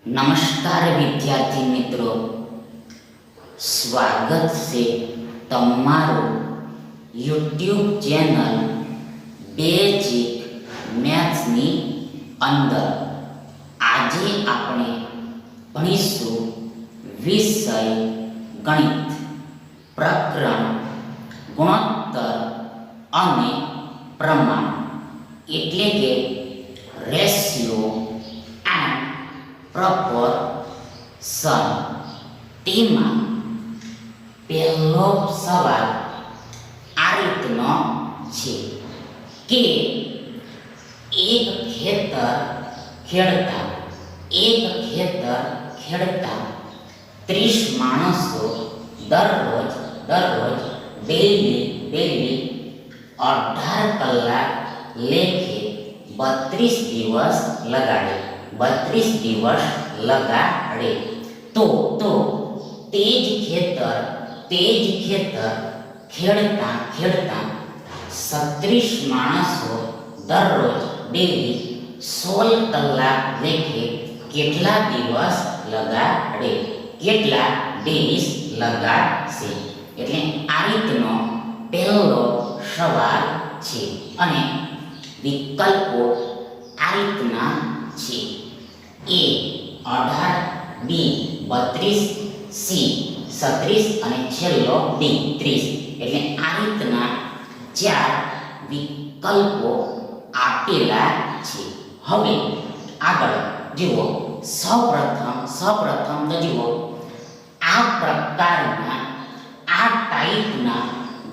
नमस्कार विद्यार्थी मित्रों, स्वागत છે તમારું YouTube ચેનલ બેઝિક મેથ્સની અંદર। આજે આપણે ભણીશું વિષય ગણિત, પ્રકરણ ગુણોત્તર અને પ્રમાણ એટલે કે રેશિયો એન્ડ proportion। તેમાં પહેલો સવાલ આ રીતનો છે કે એક ખેતર ખેડતા 30 માણસો દરરોજ ડેલી 18 કલાક લેખે 32 દિવસ લગાડે તો તે જ ખેતર ખેડતા 36 માણસો દરરોજ ડેલી 16 કલાક લેખે કેટલા દિવસ લગાડશે? એટલે આ રીતનો પહેલો સવાલ છે અને વિકલ્પો આ રીતના છે: A 18, B 32, C 36 અને છેલ્લો D 30। એટલે આ રીતના 4 વિકલ્પો આપેલા છે। હવે આગળ જુઓ, સૌપ્રથમ તો જુઓ, આ પ્રકારના આ ટાઈપના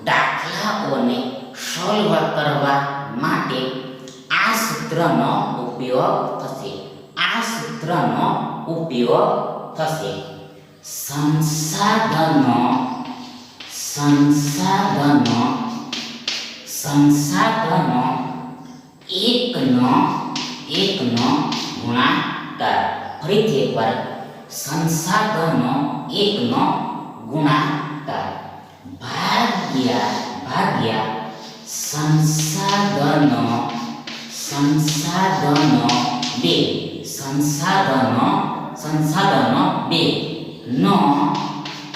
દાખલાઓને સોલ્વ કરવા માટે આ સૂત્રનો ઉપયોગ થશે। સંસાધનો એકનો ગુણાકાર। ફરીથી એકવાર, સંસાધનો એકનો ગુણાકાર ભાગ્યા સંસાધનો બે નો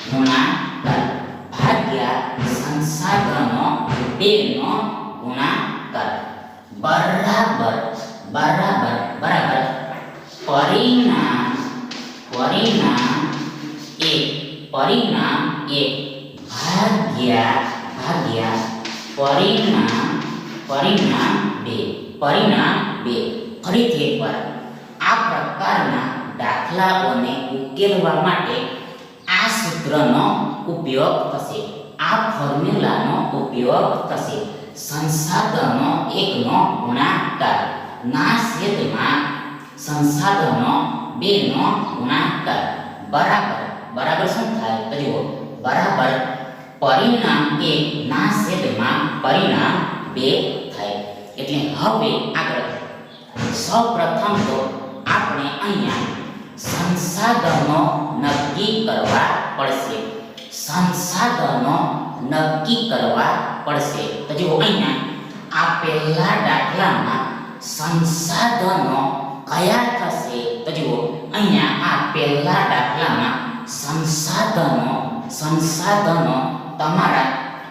ગુણાકાર ભાગ્યા સંસાધનો 2 નો ગુણાકાર બરાબર પરિણામ 1 ભાગ્યા પરિણામ 2। ફરીથી એકવાર, આ પ્રકારના દાખલાઓને ઉકેલવા માટે આ સૂત્રનો ઉપયોગ થશે, આ ફોર્મ્યુલાનો ઉપયોગ થશે। સંસાધનો એકનો ગુણાકાર ના છેદમાં સંસાધનો 2 નો ગુણાકાર બરાબર શું થાય? તો જુઓ, બરાબર પરિણામ 1 ના છેદમાં પરિણામ 2 થાય। એટલે હવે આગળ સૌપ્રથમ તો આપણે અહીંયા સંસાધનો નક્કી કરવા પડશે। તો જુઓ, અહીંયા આ પહેલા દાખલામાં સંસાધનો કયા થશે? તો જુઓ, અહીંયા આ પહેલા દાખલામાં સંસાધનો તમારા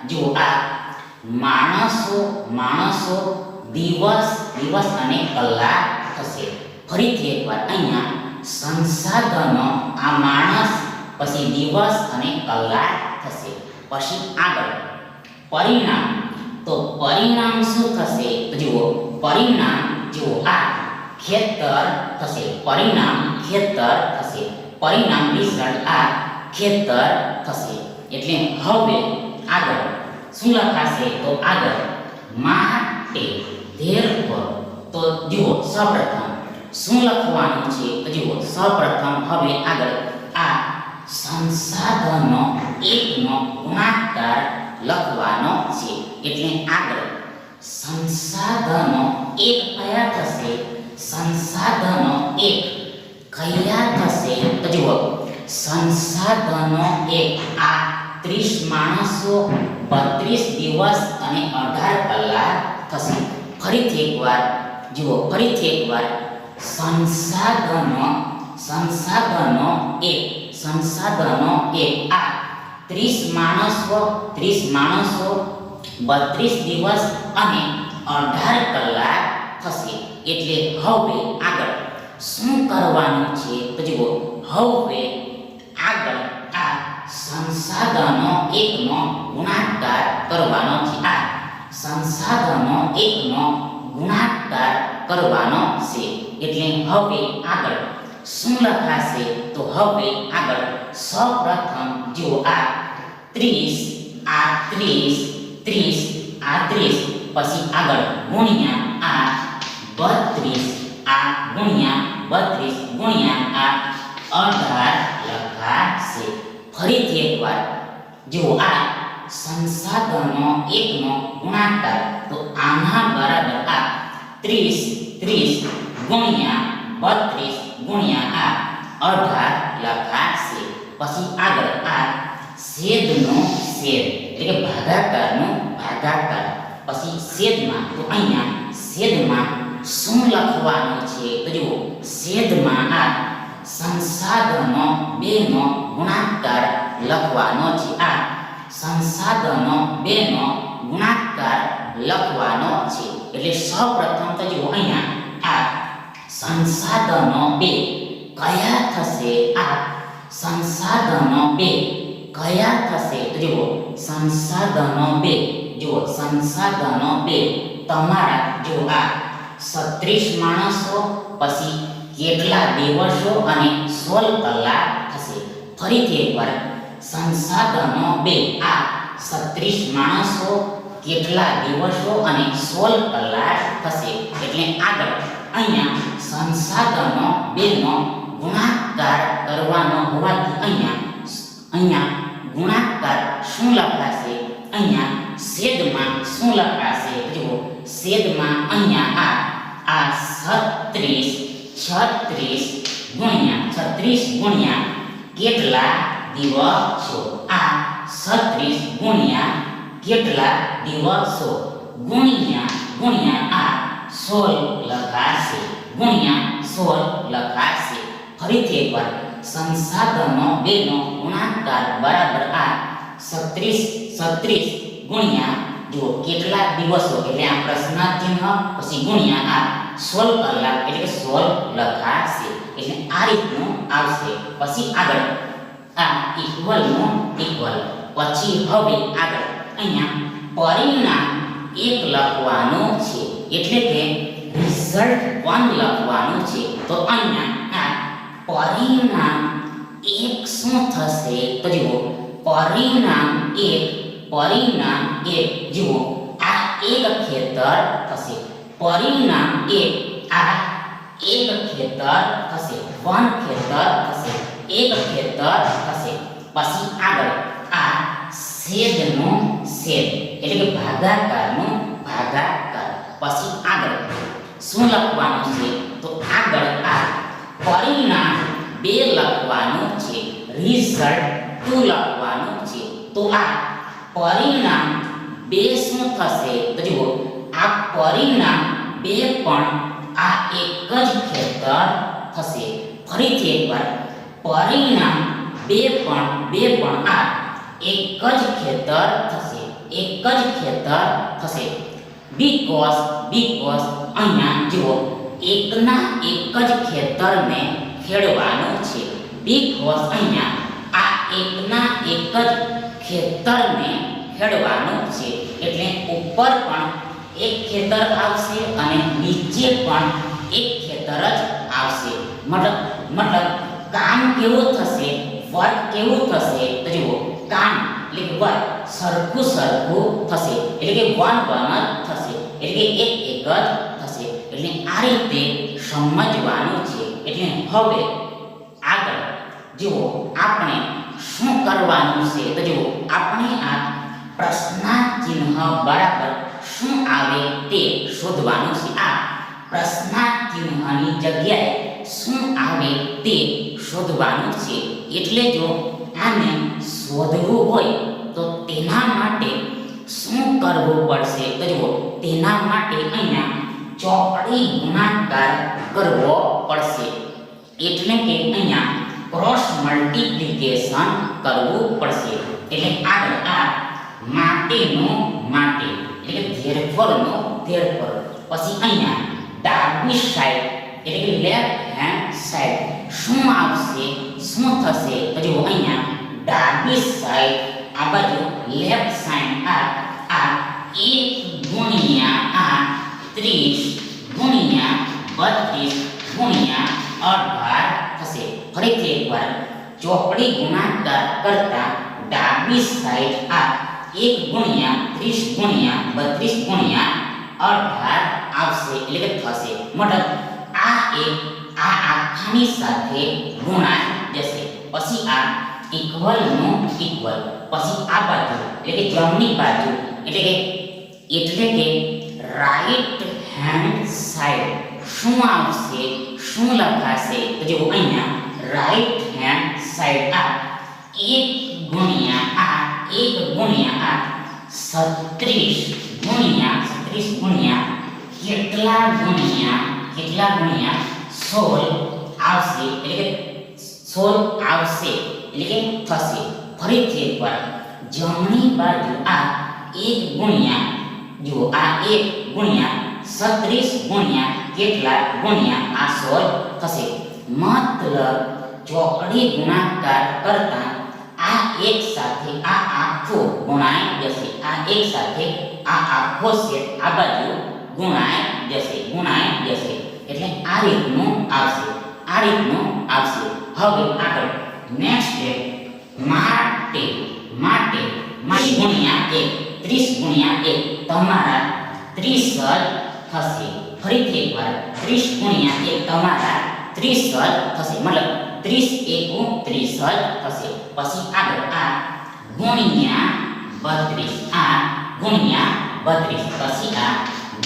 જુઓ, આ માણસો દિવસ અને કલાક થશે। ફરીથી એકવાર, અહીંયા સંસાધનો આ માણસ, પછી દિવસ અને કલાક થશે। પછી આગળ પરિણામ, તો પરિણામ શું થશે? તો જુઓ, પરિણામ આ ખેતર થશે, પરિણામ રિઝલ્ટ આ ખેતર થશે। એટલે હવે આગળ શું લખાશે? તો આગળ માટે તો જુઓ, સૌપ્રથમ શું લખવાનું છે? તો જુઓ, સૌપ્રથમ હવે આગળ આ સંસાધનો એકનો ગુણાકાર લખવાનો છે। એટલે આગળ સંસાધનો 1 કયા થશે? સંસાધનો 1 કયા થશે? તો જુઓ, સંસાધનો 1 આ 30 માણસો 32 દિવસ અને 18 કલાક થશે। ફરીથી એકવાર જુઓ, સંસાધનો સંસાધનો એક, સંસાધનો એક. આ 30 માણસો 32 દિવસ અને 18 કલાક થશે. એટલે હવે આગળ શું કરવાનું છે તો જુઓ, હવે આગળ આ સંસાધનો એકનો ગુણાકાર કરવાનો છે. આ સંસાધનો એકનો ગુણાકાર કરવાનો છે. એટલે હવે આગળ શું લખાશે તો હવે આગળ સૌપ્રથમ જુઓ, આ 30 આ 30 આ 30 પછી આગળ ગુણ્યા આ 32 આ ગુણ્યા 32 ગુણ્યા આ 18 લખાશે. ફરીથી એકવાર જુઓ, આ સંસાધનો એકનો ગુણાકાર તો આના બરાબર આ 30 ગુણ્યા 32 ગુણ્યા આ 18 લખાશે. પછી આગળ આ છેદનો છેદ એટલે કે ભાગાકારનો ભાગાકાર. પછી છેદમાં તો અહીંયા છેદમાં શું લખવાનું છે તો જુઓ, છેદમાં આ સંસાધનો બેનો ગુણાકાર લખવાનો છે. આ સંસાધનો બેનો ગુણાકાર લખવાનો છે. એટલે સૌપ્રથમ તો જુઓ, અહીંયા આ સંસાધનો બે કયા થશે? આ સંસાધનો બે કયા થશે તો જુઓ, સંસાધનો બે જુઓ, સંસાધનો બે તમારા જુઓ, આ 36 માણસો પછી કેટલા દિવસો અને 16 કલાક થશે. ફરીથી એકવાર સંસાધનો બે આ 36 માણસો કેટલા દિવસો અને 16 કલાક થશે. એટલે આગળ અહીંયા સંસાધનો બેનો ગુણાકાર કરવાનો હોવાથી અહીંયા ગુણાકાર શું લખાશે? અહીંયા છેદમાં શું લખાશે? જુઓ, છેદમાં અહીંયા આ 36 ગુણ્યા કેટલા દિવસો? આ 36 ગુણ્યા કેટલા દિવસો ગુણ્યા આ 16 લખાશે, ગુણ્યા 16 લખાશે. ફરીથી એકવાર સંસાધનો બેનો ગુણાકાર બરાબર આ 36 ગુણ્યા જુઓ કેટલા દિવસો એટલે આ પ્રશ્નાર્થ ચિહ્ન પછી ગુણ્યા આ 16 કલાક એટલે કે 16 લખાશે. એટલે આ રીતનું આવશે. પછી આગળ આ ઇક્વલનું ઇક્વલ. પછી હવે આગળ અહીંયા પરિણામ 1 લખવાનું છે, એટલે કે રિઝલ્ટ 1 લખવાનું છે. તો અહીંયા આ પરિણામ 1 શું થશે તો જુઓ, પરિણામ 1 જુઓ, આ એક ખેતર થશે. પરિણામ 1 આ એક ખેતર થશે, 1 ખેતર થશે, એક ખેતર થશે. પછી આગળ આ છેદનો છેદ એટલે કે ભાગાકારનો ભાગાકાર. પછી આગળ શું લખવાનું છે તો આગળ આ પરિણામ 2 લખવાનું છે, રિઝલ્ટ 2 લખવાનું છે. તો આ પરિણામ 2 શું થશે તો જુઓ, આ પરિણામ 2 પણ આ એક જ ખેતર થશે. ફરીથી એકવાર પરિણામ 2 પણ આ એક જ ખેતર થશે, એક જ ખેતર થશે. બીકોઝ અહીંયા જુઓ, એકના એક જ ખેતરને ખેડવાનું છે. બીકોઝ અહીંયા આ એકના એક જ ખેતરને ખેડવાનું છે. એટલે ઉપર પણ એક ખેતર આવશે અને નીચે પણ એક ખેતર જ આવશે. મતલબ કામ કેવું થશે, વર્ક કેવું થશે તો જુઓ, કામ એટલે કે વર્ક સરખું થશે, એટલે કે 1 જ થશે, એટલે કે એક જ થશે. એટલે આ રીતે સમજવાનું છે. એટલે હવે આગળ જુઓ, આપણે શું કરવાનું છે તો જુઓ, આપણે આ પ્રશ્નાર્થ ચિહ્ન બરાબર શું આવે તે શોધવાનું છે. આ પ્રશ્નાર્થ ચિહ્નની જગ્યાએ શું આવે તે શોધવાનું છે. એટલે જો આને શોધવું હોય તો તેના માટે શું કરવું પડશે તો જુઓ, તેના માટે અહીંયા ચોકડી ગુણાકાર કરવો પડશે. એટલે કે અહીંયા ક્રોસ મલ્ટીપ્લિકેશન કરવું પડશે. એટલે આગળ આ માટેનું માટે એટલે કે ધેરફોરનો ધેરફોર. પછી અહીંયા ડાબી સાઈડ એટલે કે લેફ્ટ હેન્ડ સાઈડ શું આવશે, શું થશે? તો જુઓ અહીંયા ડાબી સાઈડ આ બાજુ લેફ્ટ સાઈડ આ 1 ગુણ્યા આ 30 ગુણ્યા 32 ગુણ્યા 18 થશે. ફરીથી એકવાર ચોકડી ગુણાકાર કરતા ડાબી સાઈડ આ 1 ગુણ્યા 30 ગુણ્યા 32 ગુણ્યા 18 આવશે એટલે કે થશે. મતલબ આ આખાની સાથે ગુણાઈ જશે. પછી આ ઇક્વલ નો ઇક્વલ. પછી આ બાજુ એટલે કે જમણી બાજુ એટલે કે રાઈટ હેન્ડ સાઈડ શું આવશે, શું લખાશે? તો જો અહીંયા રાઈટ હેન્ડ સાઈડ આ 1 ગુણ્યા આ 36 ગુણ્યા કેટલા ગુણ્યા 16 આવશે એટલે કે 16 આવશે એટલે કે થશે. ફરીથી એકવાર જમણી બાજુ આ 1 ગુણ્યા જુઓ આ 1 ગુણ્યા 36 ગુણ્યા કેટલા ગુણ્યા આ 16 થશે. મતલબ ચોકડી ગુણાકાર કરતા આ એક સાથે આ આખો ગુણાઈ જશે. આ એક સાથે આ આખો સેટ આ બાજુ ગુણાઈ જશે. એટલે આ રીતનું આવશે. હવે આગળ નેક્સ્ટ સ્ટેપ માટે ગુણ્યા 1 30 ગુણ્યા 1 તમારા 30 થશે. ફરીથી એકવાર 30 ગુણ્યા 1 તમારા 30 થશે. મતલબ 30 એકુ 30 થશે. પછી આગળ આ ગુણ્યા 32 પછી આ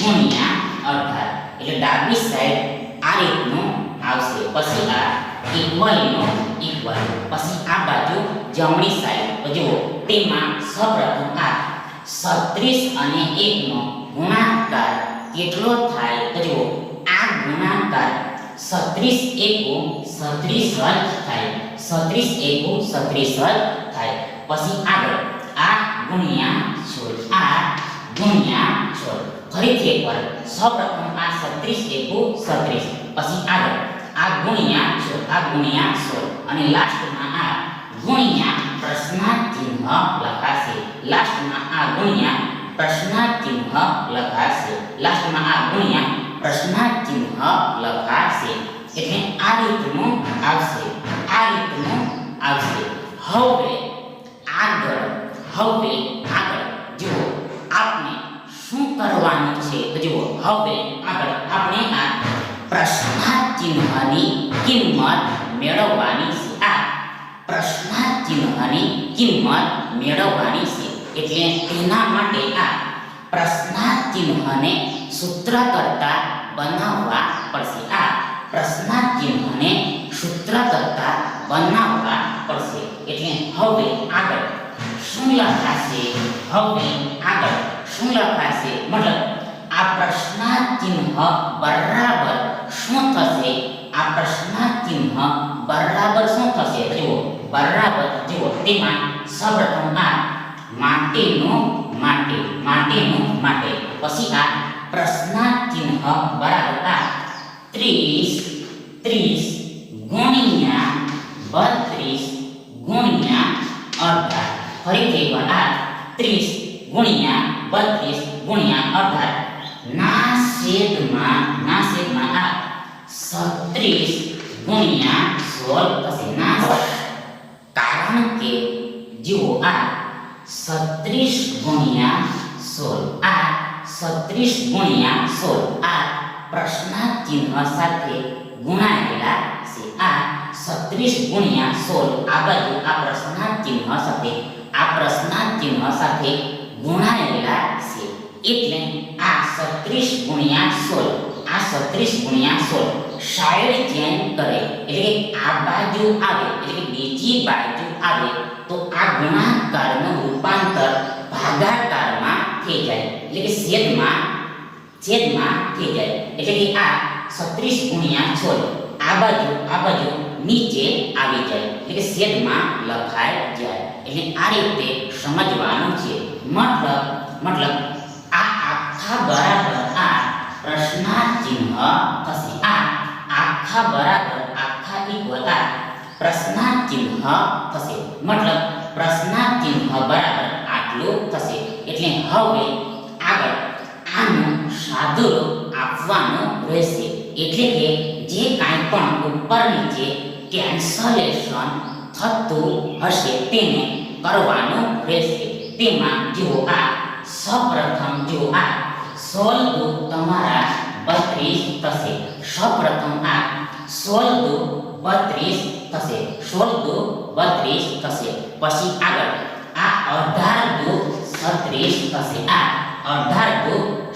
ગુણ્યા 18 એટલે ડાબી સાઈડ આ રીતનું આવશે. પછી આ ઇક્વલ નો ઇક્વલ. પછી આ બાજુ જમણી સાઈડ તો જુઓ તેમાં સૌપ્રથમ આ 36 અને 1 નો ગુણાકાર કેટલો થાય? તો જુઓ આ ગુણાકાર 36 એકુ 36 થાય. 36 એકુ 36 થાય. પછી આગળ આ ગુણ્યા 16 ફરીથી એકવાર સૌપ્રથમ આ 36 એકુ 36 પછી આગળ આ ગુણ્યા 16 અને લાસ્ટમાં આ ગુણ્યા પ્રશ્નાર્થ ચિહ્ન લખાશે. એટલે આ રીતનું આવશે. હવે આગળ જુઓ આપણે શું કરવાનું છે? તો જુઓ હવે આગળ આપણે આ પ્રશ્નાર્થ ચિહ્નની કિંમત મેળવવાની છે. એટલે તેના માટે આ પ્રશ્નાર્થ ચિહ્નને સૂત્ર કરતા બનાવવા પડશે. એટલે હવે આગળ શું લખાશે? મતલબ આ પ્રશ્નાર્થ ચિહ્ન બરાબર શું થશે? જુઓ તેમાં સૌપ્રથમ આ માટેનું માટે પછી આ પ્રશ્નાર્થ ચિહ્ન બરાબર આ 30 ગુણ્યા 32 ગુણ્યા 18 ફરીથી એકવાર આ 30 ગુણ્યા 32 ગુણ્યા 18 ના છેદમાં આ 36 ગુણ્યા 16 થશે. કારણ કે જુઓ આ 36 ગુણ્યા 16 આ પ્રશ્નાર્થ ચિહ્ન સાથે ગુણાયેલા છે. આ 36 ગુણ્યા 16 આ બાજુ આ પ્રશ્નાર્થ ચિહ્ન સાથે ગુણાયેલા છે. એટલે આ 36 ગુણ્યા 16 સાઈડ ચેન્જ કરે એટલે કે આ બાજુ આવે એટલે કે બીજી બાજુ આવે તો આ ગુણાકારનું રૂપાંતર ભાગાકારમાં થઈ જાય એટલે કે છેદમાં થઈ જાય. એટલે કે આ 36 ગુણ્યા 16 આ બાજુ નીચે આવી જાય એટલે કે છેદમાં લખાઈ જાય. એટલે આ રીતે સમજવાનું છે. મતલબ આ આખા બરાબર આ પ્રશ્નાર્થ ચિહ્ન થશે. આ આખા બરાબર આખા ઇક્વલ આ પ્રશ્નાર્થ ચિહ્ન થશે. મતલબ પ્રશ્નાર્થ ચિહ્ન બરાબર આટલું થશે. એટલે હવે આગળ આનું સાદુરૂપ આપવાનું રહેશે. એટલે કે જે કાંઈ પણ ઉપર નીચે કેન્સલેશન થતું હશે તેને કરવાનું રહેશે. તેમાં જુઓ આ સૌપ્રથમ જુઓ આ 16 દુ તમારા 32 થશે. સૌપ્રથમ આ 16 દુ 32 થશે. 16 દુ 32 થશે. પછી આગળ આ 18 દુ 36 થશે. આ 18 દુ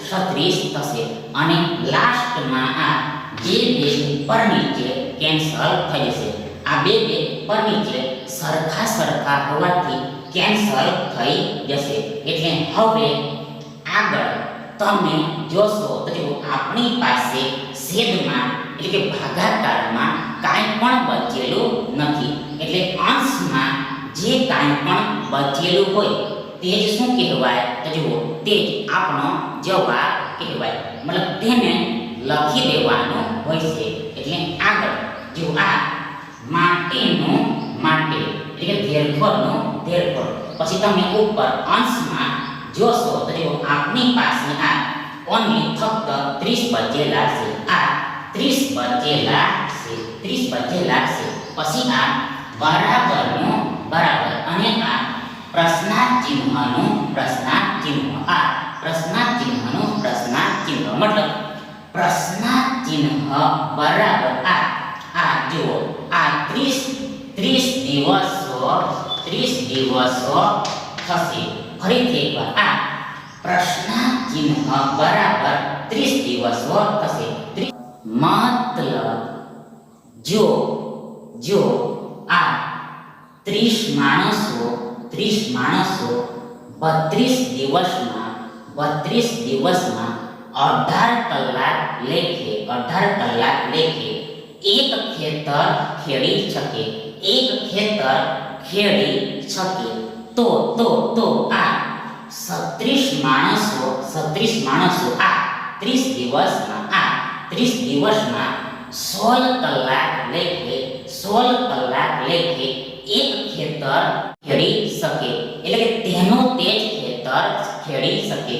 36 થશે. અને લાસ્ટમાં આ બે પર નીચે કેન્સલ થઈ જશે. આ બે પર નીચે સરખા હોવાથી કેન્સલ થઈ જશે. એટલે હવે આગળ તમે જોશો તો આપણી પાસે છેદમાં એટલે કે ભાગાકારમાં કાંઈ પણ બચેલું નથી. એટલે અંશમાં જે કાંઈ પણ બચેલું હોય તે જ શું કહેવાય તો જુઓ તે જ આપણો જવાબ કહેવાય. મતલબ તેને લખી દેવાનું હોય છે. એટલે આગળ જો આ માટેનું માટે એટલે કે ધેરખોરનું ધેરખોર. પછી તમે ઉપર અંશમાં જોશો તો જો આપણી પાસે આ ઓનલી ફક્ત 30 બચેલા છે. આ 30 બચેલા છે. 30 બચેલા છે. પછી આ બરાબરનું બરાબર અને આ પ્રશ્નાર્થ ચિહ્નનું પ્રશ્નાર્થ ચિહ્ન. આ પ્રશ્નાર્થ ચિહ્નનું પ્રશ્નાર્થ ચિહ્ન. મતલબ પ્રશ્નાર્થ ચિહ્ન બરાબર આ જુઓ આ 30 દિવસો થશે. ફરીથી એકવાર આ પ્રશ્નાર્થ ચિહ્ન બરાબર 30 દિવસો થશે. મતલબ જો આ 30 માણસો 32 દિવસમાં 18 કલાક લેખે એક ખેતર ખેડી શકે તો આ 36 માણસો આ 30 દિવસમાં 16 કલાક લેખે એક ખેતર ખેડી શકે. એટલે કે તેનો તે જ ખેતર ખેડી શકે.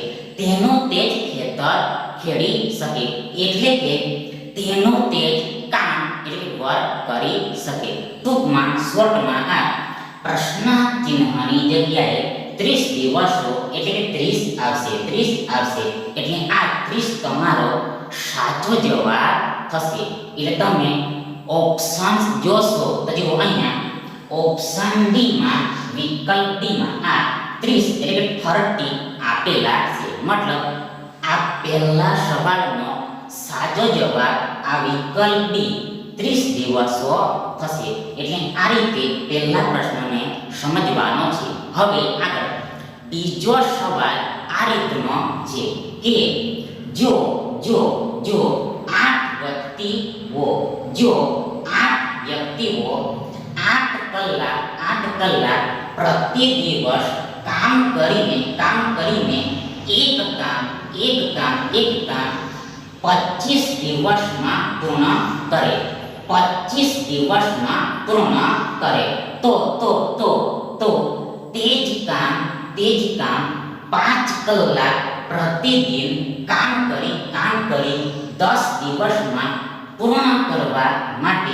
એટલે કે તેનો તે જ કામ એટલે કે વર્ક કરી શકે. ટૂંકમાં શોર્ટમાં આ પ્રશ્નાર્થ ચિહ્નની જગ્યાએ 30 દિવસો એટલે કે 30 આવશે. એટલે આ 30 તમારો સાચો જવાબ થશે. એટલે તમે ઓપ્શન જોશો તો જુઓ અહીંયા ઓપ્શન ડી માં વિકલ્પ ડી માં આ 30 એટલે કે 30 આપેલા છે. મતલબ આ પહેલા સવાલનો સાચો જવાબ આ વિકલ્પ ડી 30 દિવસો થશે. એટલે આ રીતે પહેલા પ્રશ્નને સમજવાનો છે. હવે આગળ બીજો સવાલ આ રીતનો છે કે જો 8 વ્યક્તિઓ 8 કલાક પ્રતિ દિવસ કામ કરીને એક કામ 25 દિવસમાં પૂર્ણ કરે. 25 દિવસમાં પૂર્ણ કરે તો તે જ કામ 5 કલાક પ્રતિદિન કામ કરી 10 દિવસમાં પૂર્ણ કરવા માટે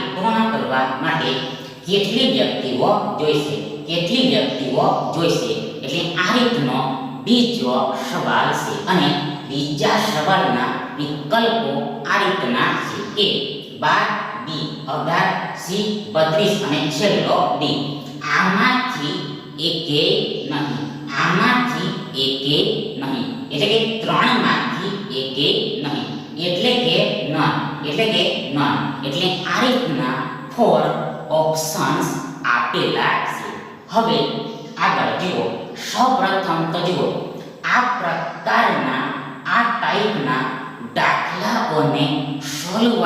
કેટલી વ્યક્તિઓ જોઈશે. એટલે આ રીતનો બીજો સવાલ છે. અને બીજા સવાલના વિકલ્પો આ રીતના છે: A 12, B 18, C 32 અને છેલ્લો D. આમાંથી એકેય નહીં. એટલે કે 3 માંથી એકેય નહીં. એટલે કે નન. એટલે આ રીતના 4 ઓપ્શન્સ આપેલા છે. હવે આગળ જુઓ. સૌપ્રથમ તો જુઓ આ પ્રકારના આ ટાઈપના દાખલા દાખલાઓને સોલ્વ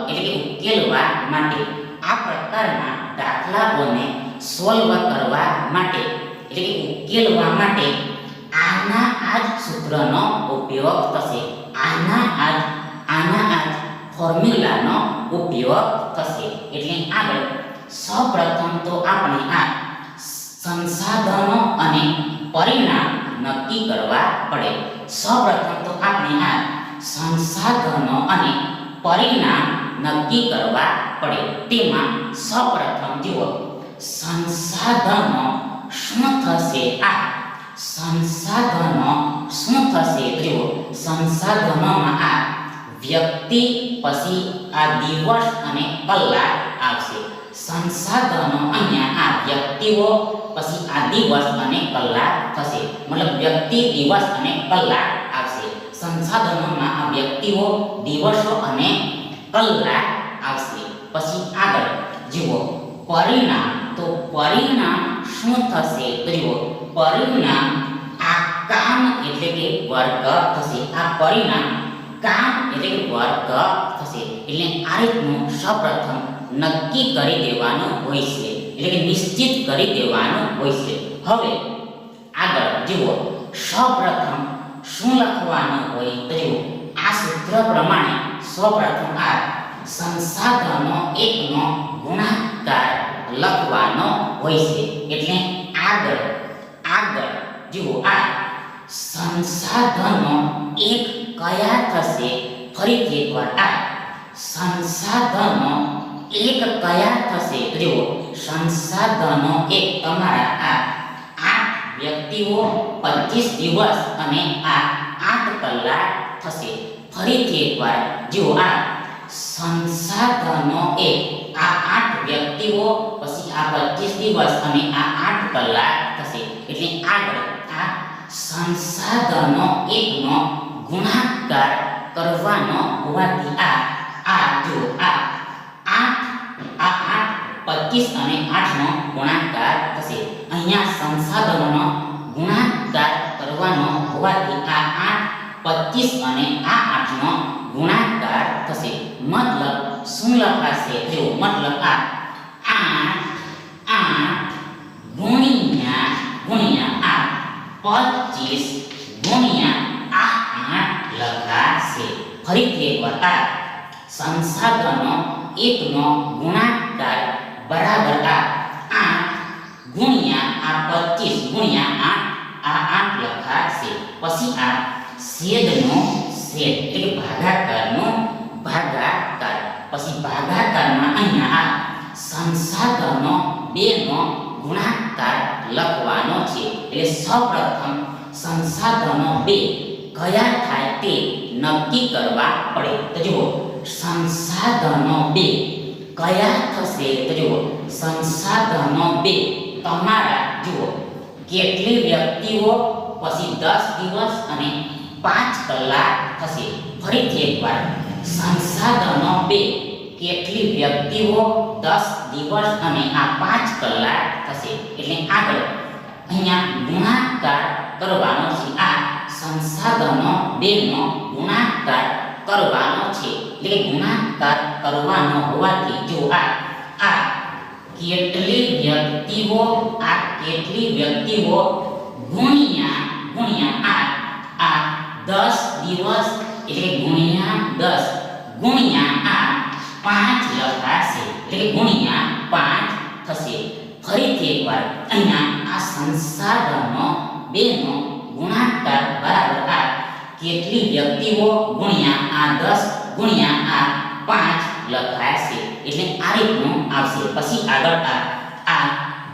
એટલે કે ઉકેલવા માટે આ પ્રકારના દાખલાઓને સોલ્વ કરવા માટે એટલે કે ઉકેલવા માટે આના આ જ સૂત્રનો ઉપયોગ થશે. આના આ જ ફોર્મ્યુલાનો ઉપયોગ થશે. એટલે આગળ સૌપ્રથમ તો આપણે આ સંસાધનો અને પરિણામ નક્કી કરવા પડે. સૌપ્રથમ તો આપણે આ સંસાધનો અને પરિણામ નક્કી કરવા પડે. તેમાં સૌપ્રથમ જુઓ સંસાધનો શું થશે. આ સંસાધનો શું થશે જુઓ. સંસાધનોમાં આ વ્યક્તિ પછી આ દિવસ અને કલાક આવશે. સંસાધનો અહીંયા આ વ્યક્તિઓ પછી આ દિવસ અને કલાક થશે. મતલબ વ્યક્તિ દિવસ અને કલાક આવશે. સંસાધનોમાં આ વ્યક્તિઓ દિવસો અને કલાક આવશે. પછી આગળ જુઓ પરિણામ. તો પરિણામ શું થશે તો જુઓ પરિણામ આ કામ એટલે કે વર્ગ થશે. આ પરિણામ કામ એટલે કે વર્ગ થશે. એટલે આ રીતનું સૌપ્રથમ નક્કી કરી દેવાનું હોય છે એટલે કે નિશ્ચિત કરી દેવાનું હોય છે. હવે આગળ જુઓ સૌપ્રથમ શું લખવાનું હોય તો જુઓ આ સૂત્ર પ્રમાણે સૌપ્રથમ આ સંસાધનો એકનો ગુણાકાર લખવાનો હોય છે. એટલે આગળ જુઓ આ સંસાધનો એક કયા થશે. ફરીથી એકવાર આ સંસાધનો એક કયા થશે તો જુઓ સંસાધનો એક તમારા આ 8 વ્યક્તિઓ 25 દિવસ અને આ 8 કલાક થશે. ફરીથી એકવાર જુઓ આ સંસાધનો એક આ 8 વ્યક્તિઓ પછી આ 25 દિવસ અને આ 8 કલાક થશે. એટલે આગળ આ સંસાધનો એકનો ગુણાકાર કરવાનો હોવાથી આ જુઓ આ 25 અને 8 નો ગુણાકાર થશે. અહીંયા સંસાધનોનો ગુણાકાર કરવાનો હોવાથી આ 8 25 અને આ 8 નો ગુણાકાર થશે. મતલબ શું લખાશે જો મતલબ આ 8 ગુણ્યા 25 ગુણ્યા આ 8 લખાશે. ફરીથી એકવાર આ સંસાધનો એકનો ગુણાકાર બરાબર આ 8 ગુણ્યા આ 25 ગુણ્યા આ 8 લખાશે. પછી આ છેદનો છેદ એટલે કે ભાગાકારનો ભાગાકાર. પછી ભાગાકારમાં અહીંયા આ સંસાધનો 2 નો ગુણાકાર લખવાનો છે. એટલે સૌપ્રથમ સંસાધનો 2 કયા થાય તે નક્કી કરવા પડે. તો જુઓ સંસાધનો 2 કયા થશે તો જુઓ સંસાધનો 2 તમારા જુઓ કેટલી વ્યક્તિઓ પછી 10 દિવસ અને 5 કલાક થશે. ફરીથી એકવાર સંસાધનો 2 કેટલી વ્યક્તિઓ 10 દિવસ અને આ 5 કલાક થશે. એટલે આગળ અહીંયા ગુણાકાર કરવાનો છે. આ સંસાધનો 2 નો ગુણાકાર કરવાનો છે. એટલે ગુણાકાર કરવાનો હોવાથી જો આ કેટલી વ્યક્તિઓ ગુણ્યા આ 10 દિવસ એટલે ગુણ્યા 10 ગુણ્યા આ 5 લખાશે. એટલે ગુણ્યા 5 થશે. ફરીથી એકવાર અહીંયા આ સંસાધનો 2 નો ગુણાકાર બરાબર આ કેટલી વ્યક્તિઓ ગુણ્યા આ 10 ગુણ્યા આ 5 લખાશે. એટલે આ રીતનું આવશે. પછી આગળ આ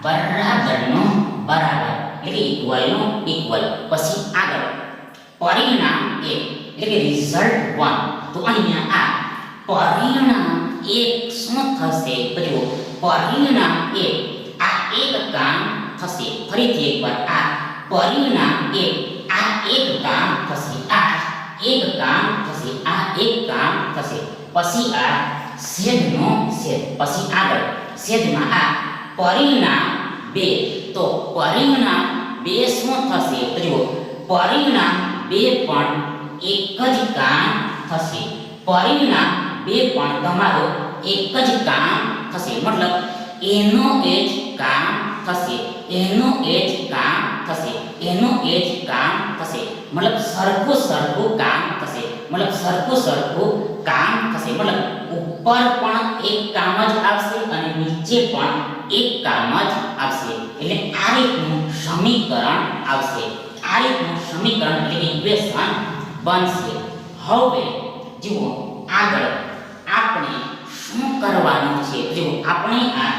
બરાબરનો બરાબર એટલે કે ઇક્વલનો ઇક્વલ. પછી આગળ પરિણામ 1 એટલે કે રિઝલ્ટ 1. તો અહીંયા આ પરિણામ 1 શું થશે તો જુઓ પરિણામ 1 આ એક કામ થશે. ફરીથી એકવાર આ પરિણામ 1 આ એક કામ થશે. આ એક કામ થશે. આ એક કામ થશે. પછી આ છેદનો છેદ. પછી આગળ છેદમાં આ પરિણામ 2. તો પરિણામ 2 શું થશે તો જુઓ પરિણામ 2 પણ એક જ કામ થશે. પરિણામ 2 પણ તમારો એક જ કામ થશે. મતલબ એનું એ જ કામ થશે, એનું એ જ કામ થશે, એનું એ જ કામ થશે. મતલબ સરખું કામ થશે, મતલબ સરખું કામ થશે. મતલબ ઉપર પણ એક કામ જ આવશે અને નીચે પણ એક કામ જ આવશે. એટલે આ રીતનું સમીકરણ આવશે, આ રીતનું સમીકરણ એટલે કે ઇક્વેશન બનશે. હવે જુઓ આગળ આપણે શું કરવાનું છે. જુઓ આપણે આ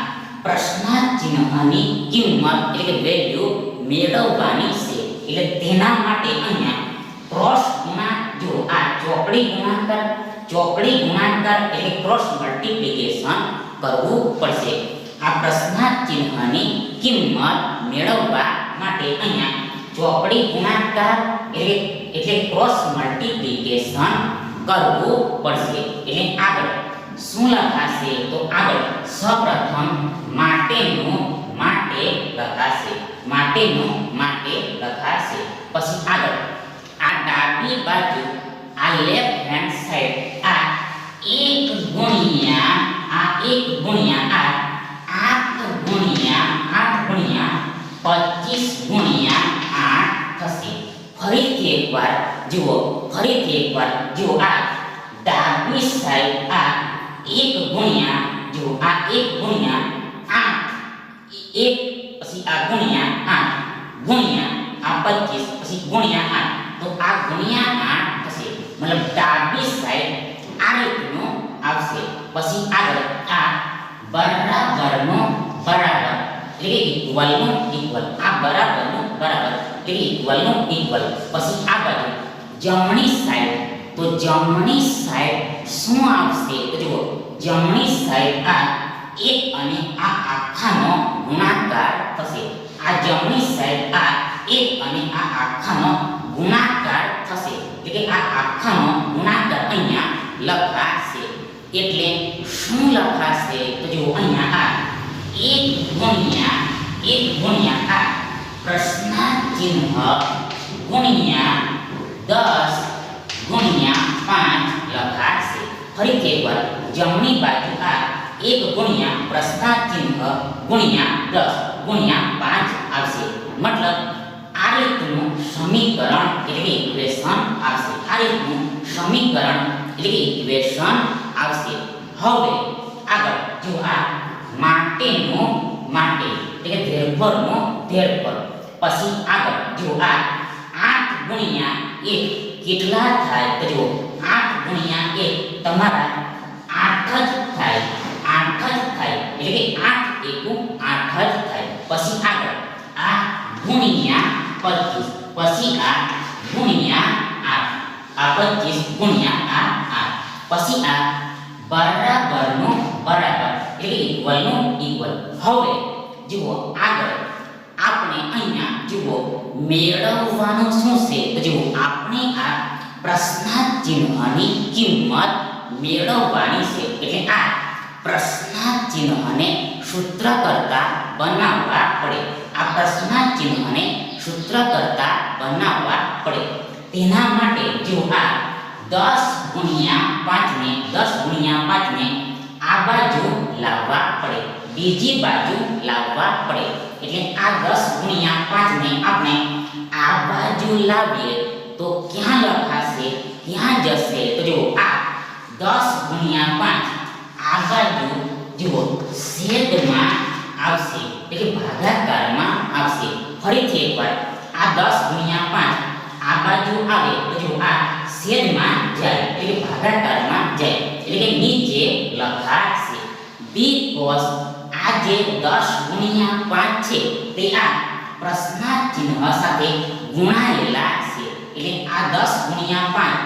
પ્રશ્નાર્થ ચિહ્નની કિંમત એટલે કે વેલ્યુ મેળવવાની છે. એટલે તેના માટે અહીંયા ક્રોસ ગુણાકાર, જો આ ચોકડી ગુણાકાર એટલે ક્રોસ મલ્ટીપ્લિકેશન કરવું પડશે. આ પ્રશ્નાર્થ ચિહ્નની કિંમત મેળવવા માટે અહીંયા ચોકડી ગુણાકાર એટલે ક્રોસ મલ્ટીપ્લિકેશન કરવું પડશે. એટલે આગળ શું લખાશે? તો આગળ સૌપ્રથમ માટેનું માટે લખાશે, માટેનું માટે લખાશે. પછી આગળ આ ડાબી બાજુ આ લેફ્ટ હેન્ડ સાઈડ આ 1 ગુણ્યા આ 8 ગુણ્યા 25 ગુણ્યા 8 થશે. ફરીથી એકવાર જુઓ, આ ડાબી સાઈડ આ 1 ગુણ્યા, જો આ 1 ગુણ્યા 8, 1 પછી આ ગુણ્યા 8 ગુણ્યા આ 25 પછી ગુણ્યા 8, તો આ ગુણ્યા 8 થશે. મતલબ ડાબી સાઈડ આ રીતનું આવશે. પછી આગળ આ બરાબરનું બરાબર એટલે કે ઇક્વલનું ઇક્વલ, આ બરાબરનું બરાબર એટલે કે ઇક્વલનું ઇક્વલ. પછી આ બાજુ જમણી સાઈડ, તો જમણી સાઈડ શું આવશે? તો જુઓ જમણી સાઈડ આ 1 અને આ આખાનો ગુણાકાર થશે. આ જમણી સાઈડ આ 1 અને આ આખાનો ગુણાકાર થશે. એટલે કે આ આખાનો ગુણાકાર અહીંયા લખાશે. એટલે શું લખાશે? તો જુઓ અહીંયા આ 1 ગુણ્યા આ પ્રશ્નાર્થ ચિહ્ન ગુણ્યા 10 ગુણ્યા 5 લખાશે. ફરીથી એકવાર જમણી બાજુ આ 1 ગુણ્યા પ્રશ્નાર્થ ચિહ્ન ગુણ્યા 10 ગુણ્યા 5 આવશે. મતલબ આ રીતનું સમીકરણ એટલે કે ઇક્વેશન આવશે. આ રીતનું સમીકરણ એટલે કે ઇક્વેશન આવશે. હવે આગળ જો આ માટેનું માટે એટલે કે ધેરફોરનો ધેરફોર. પછી આગળ જો આ 8 ગુણ્યા 1 કેટલા થાય? તો જો 8 ગુણ્યા 1 તમારા 8 જ થાય, 8 જ થાય. એટલે કે 8 એકુ 8 જ થાય. પછી આગળ આ ગુણ્યા 25, પછી આ ગુણ્યા 8, આ 25 ગુણ્યા આ 8, પછી આ બરાબરનું બરાબર એટલે કે ઇક્વલનું ઇક્વલ. હવે જુઓ આગળ આપણે અહીંયા જુઓ મેળવવાનું શું છે? તો જુઓ આપણે આ પ્રશ્નાર્થ ચિહ્નની કિંમત મેળવવાની છે. એટલે આ પ્રશ્નાર્થ ચિહ્નને સૂત્ર કરતા બનાવવા પડે. આ પ્રશ્નાર્થ ચિહ્નને સૂત્ર કરતા બનાવવા પડે. તેના માટે જો આ 10 ગુણ્યા 5 ને આ બાજુ લાવવા પડે, બીજી બાજુ લાવવા પડે. એટલે આ 10 ગુણ્યા 5 ને આપણે આ બાજુ લાવીએ તો ક્યાં લખાશે? ક્યાં જશે? તો જુઓ આ 10 ગુણ્યા 5 આ બાજુ જુઓ છેદમાં આવશે એટલે કે ભાગાકારમાં આવશે. ફરીથી એકવાર આ 10 ગુણ્યા 5 આ બાજુ આવે તો જુઓ આ છેદમાં જાય એટલે ભાગાકારમાં જાય એટલે કે નીચે લખાશે. બીકોઝ આ જે 10 ગુણ્યા 5 છે તે આ પ્રશ્નાર્થ ચિહ્ન સાથે ગુણાયેલા છે. એટલે આ 10 ગુણ્યા 5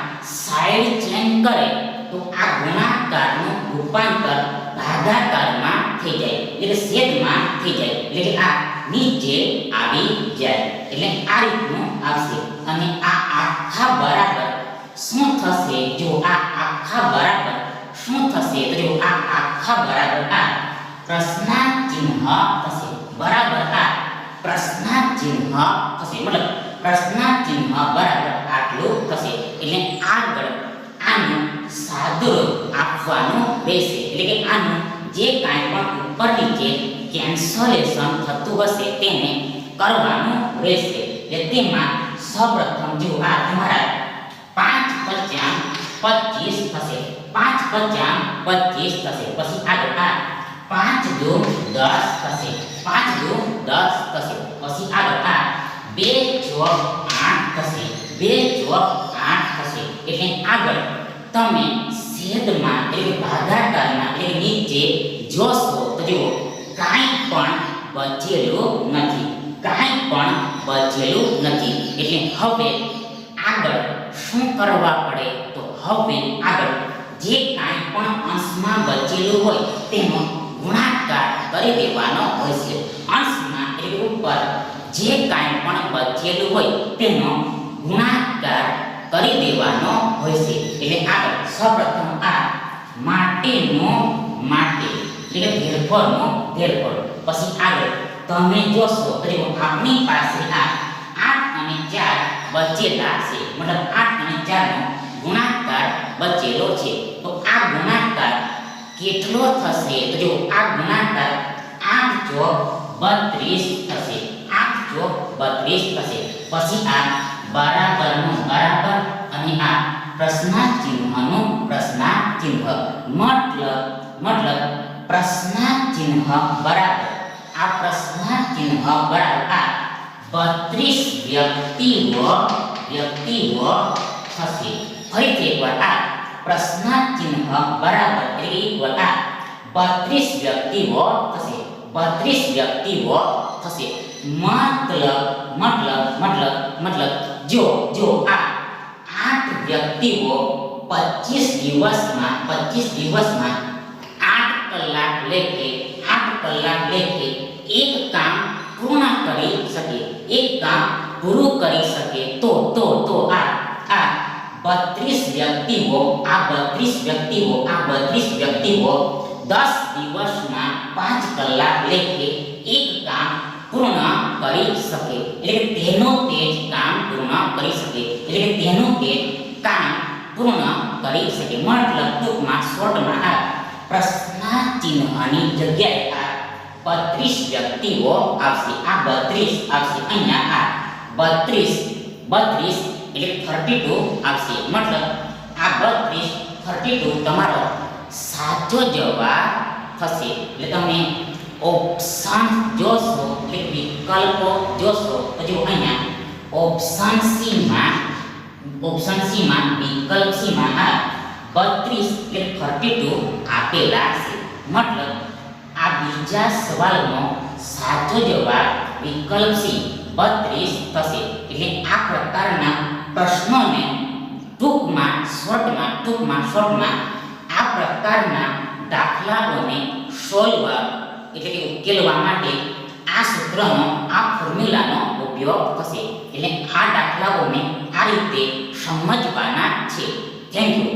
સાઈડ ચેન્જ કરે તો આ ગુણાકારનું રૂપાંતર ભાગાકારમાં થઈ જાય એટલે છેદમાં થઈ જાય એટલે કે આ નીચે આવી જાય. એટલે આ રીતનું આવશે. અને આ આખા બરાબર શું થશે? જો આ આખા બરાબર શું થશે? તો જો આ આખા બરાબર આ પ્રશ્નાર્થ ચિહ્ન થશે. બરાબર આ પ્રશ્નાર્થ ચિહ્ન થશે. મતલબ પ્રશ્નાર્થ ચિહ્ન બરાબર આટલું થશે. એટલે આગળ આ આનું સાદુરૂપ આપવાનું રહેશે. એટલે કે આનું જે કાંઈ પણ ઉપર નીચે કેન્સલેશન થતું હશે તેને કરવાનું રહેશે. એટલે તેમાં સૌપ્રથમ જો આ તમારા 5 પચામ 25 થશે. 5 પચામ 25 થશે. પછી આગળ આ 5 દુ 10 થશે. 5 દુ 10 થશે. પછી આગળ આ 2 ચોક 8 થશે. 2 ચોક 8 થશે. એટલે આગળ તમે છેદમાં એટલે ભાગાકારમાં એટલે નીચે જોશો તો જુઓ કાંઈ પણ બચેલું નથી. કાંઈ પણ બચેલું નથી. એટલે હવે આગળ શું કરવા પડે તો હવે આગળ જે કાંઈ પણ અંશમાં બચેલું હોય તેનો ગુણાકાર કરી દેવાનો હોય છે. અંશમાં એટલે ઉપર જે કાંઈ પણ બચેલું હોય તેનો ગુણાકાર કરી દેવાનો હોય છે. એટલે આગળ સૌપ્રથમ આ માટેનો માટે એટલે ફેરફારનો ફેરફાર. પછી આગળ તમે જોશો તો આપણી પાસે આ 8 અને 4 બચેલા છે. મતલબ 8 અને 4 નો ગુણાકાર બચેલો છે. તો આ ગુણાકાર કેટલો થશે તો જો આ ગુણાકાર 8 ચોક 32 થશે. 8 ચોક 32 થશે. પછી આ બરાબરનું બરાબર અને આ પ્રશ્નાર્થ ચિહ્નનું પ્રશ્નાર્થ ચિહ્ન મતલબ પ્રશ્નાર્થ ચિહ્ન બરાબર આ પ્રશ્નાર્થ ચિહ્ન બરાબર આ 32 વ્યક્તિઓ થશે. ફરીથી એકવાર આ પ્રશ્નાર્થ ચિહ્ન બરાબર એટલે આ 32 વ્યક્તિઓ થશે. 32 વ્યક્તિઓ થશે. મતલબ જો આ 8 વ્યક્તિઓ 25 દિવસમાં 8 કલાક લેખે એક કામ પૂર્ણ કરી શકે. એક કામ પૂરું કરી શકે તો આ 32 વ્યક્તિઓ 10 દિવસમાં 5 કલાક લેખે એક કામ પૂર્ણ કરી શકે. એટલે તેનો તે જ કામ પૂર્ણ કરી શકે. એટલે તેનું તે કામ પૂર્ણ કરી શકે. મતલબ ટૂંકમાં શોર્ટમાં આ પ્રશ્નાર્થ ચિહ્નની જગ્યાએ આ 32 વ્યક્તિઓ આવશે. આ 32 આવશે. અહીંયા આ 32 એટલે 32 આવશે. મતલબ આ 32 તમારો સાચો જવાબ થશે. એટલે તમે ઓપ્શન જોશો એટલે વિકલ્પો જોશો તો જો અહીંયા ઓપ્શન સી માં વિકલ્પ સી માં આ 32 એટલે 32 આપેલા છે. મતલબ આ બીજા સવાલનો સાચો જવાબ વિકલ્પ સી 32 થશે. એટલે આ પ્રકારના પ્રશ્નોને ટૂંકમાં શોર્ટમાં આ પ્રકારના દાખલાઓને સોલ્વ એટલે કે ઉકેલવા માટે આ સૂત્રનો આ ફોર્મ્યુલાનો ઉપયોગ થશે. એટલે આ દાખલાઓને આ રીતે સમજવાના છે. Thank you.